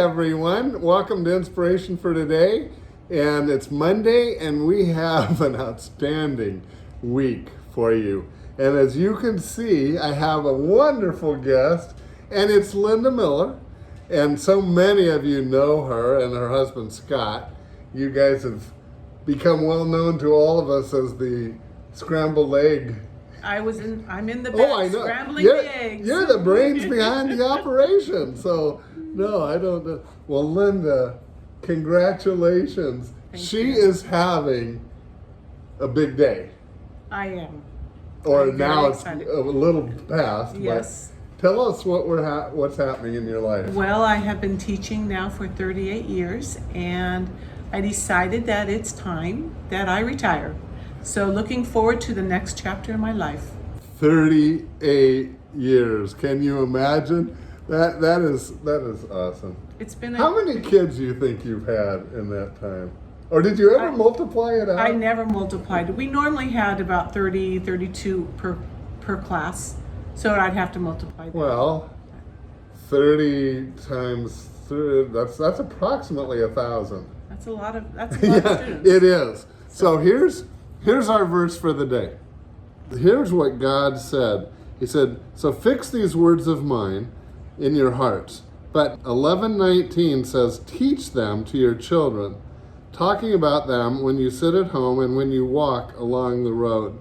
everyone. Welcome to Inspiration for Today. And it's Monday, and we have an outstanding week for you. And as you can see, I have a wonderful guest, and it's Linda Miller. And so many of you know her and her husband, Scott. You guys have become well known to all of us as the scrambled egg. I'm in the back scrambling the eggs. You're the brains behind the operation. So, no, I don't know. Well, Linda, congratulations. She is having a big day. I am. Or I'm now it's excited. a little past. Yes. But tell us what's happening in your life. Well, I have been teaching now for 38 years, and I decided that it's time that I retire. So looking forward to the next chapter in my life. 38 years. Can you imagine? That is awesome. It's been How many kids do you think you've had in that time? Or did you ever multiply it out? I never multiplied. We normally had about 30, 32 per class. So I'd have to multiply that. Well, 30 times 3, that's approximately 1,000. That's a lot of students. It is. So here's our verse for the day. Here's what God said. He said, "So fix these words of mine in your hearts." But 11:19 says, "Teach them to your children, talking about them when you sit at home and when you walk along the road."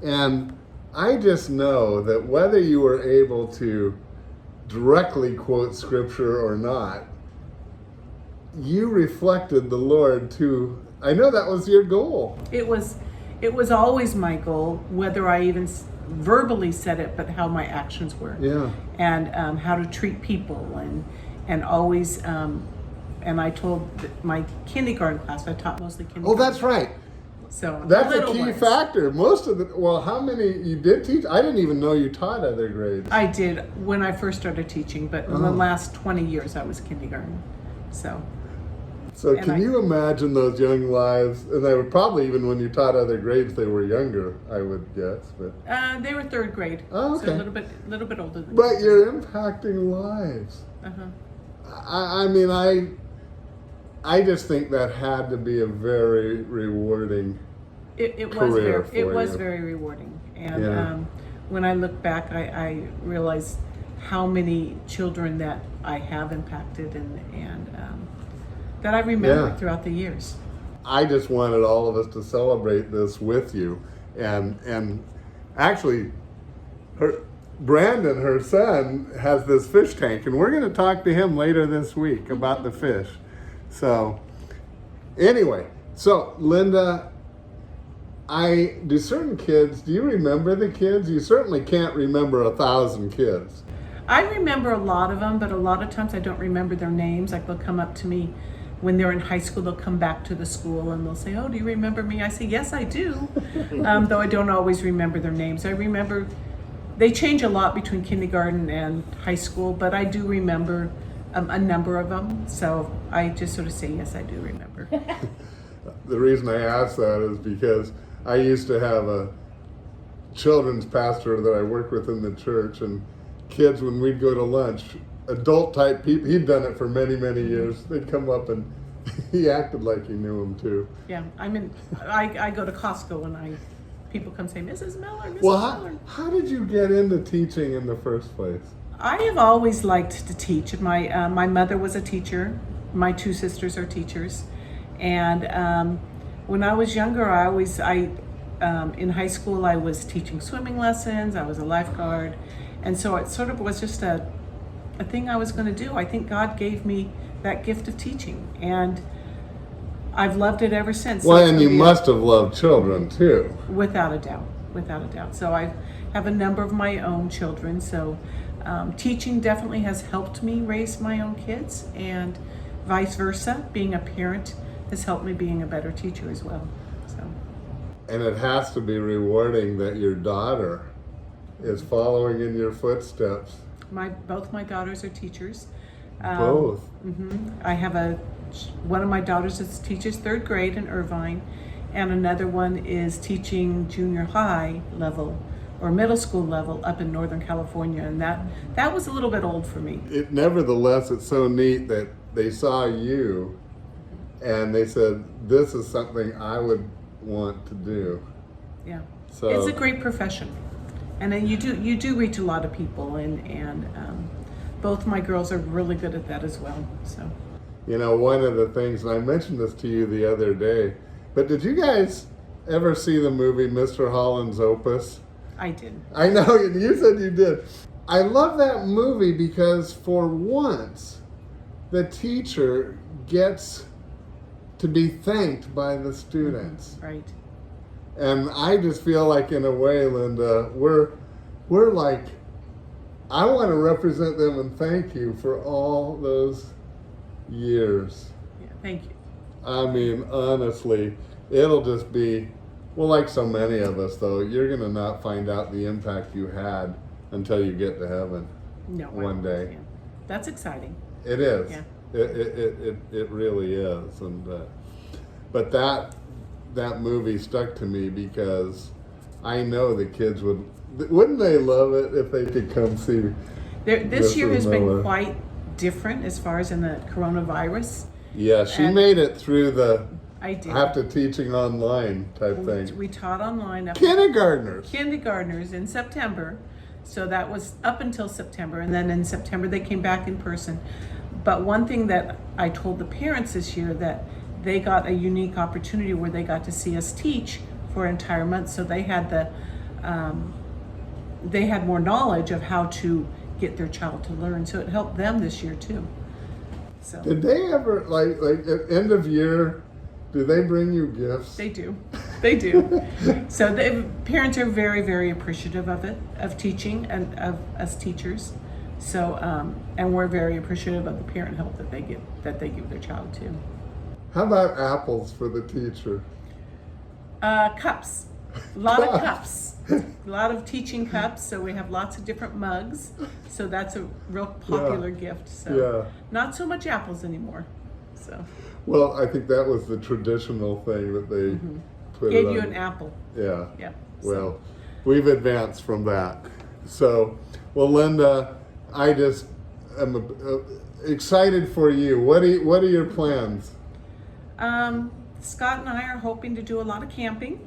And I just know that whether you were able to directly quote scripture or not, you reflected the Lord too. I know that was your goal. It was always my goal, whether I even verbally said it, but how my actions were. Yeah. And how to treat people, and always, and I told my kindergarten class, I taught mostly kindergarten. Oh, that's right. So That's a key factor. How many you did teach? I didn't even know you taught other grades. I did when I first started teaching, but in the last 20 years I was kindergarten. So can you imagine those young lives? And they were probably, even when you taught other grades, they were younger, I would guess. But they were third grade. Oh, okay. So a little bit older than But you're impacting lives. I mean, I just think that had to be a very rewarding career for you. It was very rewarding. And when I look back, I realize how many children that I have impacted and that I remember throughout the years. I just wanted all of us to celebrate this with you. And actually, Brandon, her son, has this fish tank, and we're going to talk to him later this week about the fish. So, anyway, Linda, do certain kids, do you remember the kids? You certainly can't remember 1,000 kids. I remember a lot of them, but a lot of times I don't remember their names. Like, they'll come up to me when they're in high school, they'll come back to the school and they'll say, "Oh, do you remember me?" I say, "Yes, I do." Though I don't always remember their names. I remember, they change a lot between kindergarten and high school, but I do remember a number of them. So I just sort of say, yes, I do remember. The reason I ask that is because I used to have a children's pastor that I worked with in the church, and kids, when we'd go to lunch, adult type people, he'd done it for many, many years. They'd come up and he acted like he knew him too. Yeah, I go to Costco and people come say, "Mrs. Miller, Mrs. Well, Miller." how did you get into teaching in the first place? I have always liked to teach. My mother was a teacher. My 2 sisters are teachers. And when I was younger, in high school, I was teaching swimming lessons. I was a lifeguard. And so it sort of was just a thing I was going to do. I think God gave me that gift of teaching, and I've loved it ever since. Well, and you must have loved children too. Without a doubt. So I have a number of my own children. So teaching definitely has helped me raise my own kids, and vice versa. Being a parent has helped me being a better teacher as well. So. And it has to be rewarding that your daughter is following in your footsteps. Both my daughters are teachers. Both? I have one of my daughters that teaches 3rd grade in Irvine, and another one is teaching junior high level or middle school level up in Northern California, and that was a little bit old for me. Nevertheless, it's so neat that they saw you and they said, this is something I would want to do. Yeah. So It's a great profession. And then you do reach a lot of people, and both my girls are really good at that as well. So, you know, one of the things, and I mentioned this to you the other day, but did you guys ever see the movie Mr. Holland's Opus? I did. I know, you said you did. I love that movie because for once, the teacher gets to be thanked by the students. Right. And I just feel like, in a way, Linda, we're like, I want to represent them and thank you for all those years. Yeah, thank you. I mean, honestly, it'll just be, well, like so many of us, though, you're going to not find out the impact you had until you get to heaven. No, one day. Yeah. That's exciting. It is. Yeah. It really is. And but that movie stuck to me because I know the kids wouldn't they love it if they could come see. This year has Miller. been quite different as far as in the coronavirus. Yeah, she made it through the I did. after teaching online type thing. We taught online up Kindergartners in September. So that was up until September, and then in September they came back in person. But one thing that I told the parents this year, that they got a unique opportunity where they got to see us teach for an entire month. So they had they had more knowledge of how to get their child to learn. So it helped them this year too. So Did they ever like at end of year? Do they bring you gifts? they do. They do. So the parents are very, very appreciative of it, of teaching and of us teachers. So, and we're very appreciative of the parent help that they give their child to. How about apples for the teacher? Cups, a lot of cups, a lot of teaching cups. So we have lots of different mugs. So that's a real popular gift. So not so much apples anymore. So. Well, I think that was the traditional thing that they put Gave it you on. an apple. Yeah. Yeah. Well, we've advanced from that. So, well, Linda, I just am excited for you. What are your plans? Scott and I are hoping to do a lot of camping.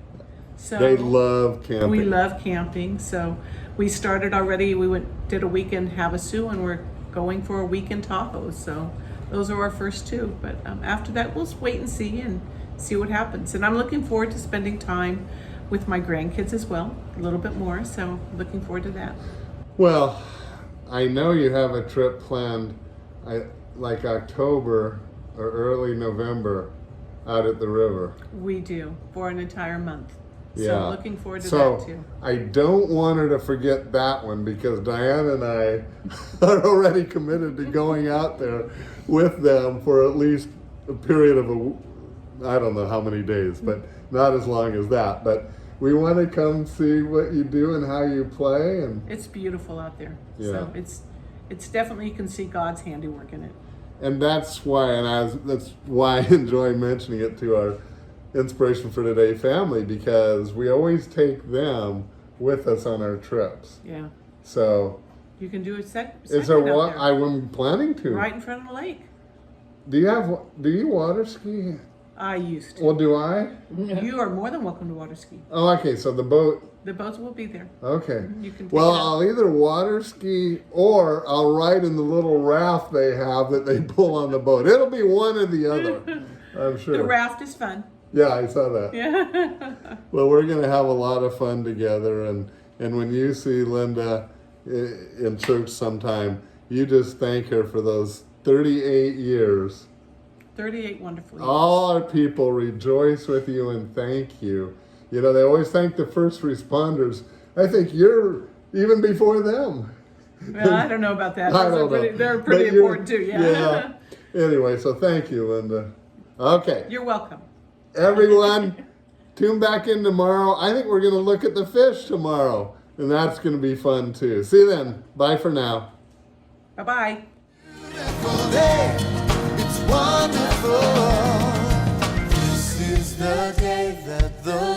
So They love camping. we love camping. So we started already. We did a week in Havasu, and we're going for a week in Tahoe. So those are our first two. But after that, we'll wait and see what happens. And I'm looking forward to spending time with my grandkids as well, a little bit more. So looking forward to that. Well, I know you have a trip planned, like October or early November, out at the river. We do, for an entire month. So Yeah. looking forward to that too. I don't want her to forget that one because Diane and I are already committed to going out there with them for at least a period of I don't know how many days, but not as long as that. But we want to come see what you do and how you play. And It's beautiful out there. Yeah. So it's definitely, you can see God's handiwork in it. And that's why, that's why I enjoy mentioning it to our Inspiration for Today family, because we always take them with us on our trips. Yeah. So You can do a segment is there out there, I'm planning to. right in front of the lake. Do you water ski? I used to. Well, do I? You are more than welcome to water ski. Oh, okay. So the boat. The boats will be there. Okay. You can take Well, it out. I'll either water ski or I'll ride in the little raft they have that they pull on the boat. It'll be one or the other, I'm sure. The raft is fun. Yeah, I saw that. Yeah. Well, we're going to have a lot of fun together. And when you see Linda in church sometime, you just thank her for those 38 years. 38 wonderful years. All our people rejoice with you and thank you. You know, they always thank the first responders. I think you're even before them. Well, I don't know about that. I don't know. They're pretty But important too, yeah. Yeah. Anyway, so thank you, Linda. Okay. You're welcome. Everyone, tune back in tomorrow. I think we're going to look at the fish tomorrow, and that's going to be fun too. See you then. Bye for now. Bye-bye. Beautiful day, it's wonderful. This is the day that the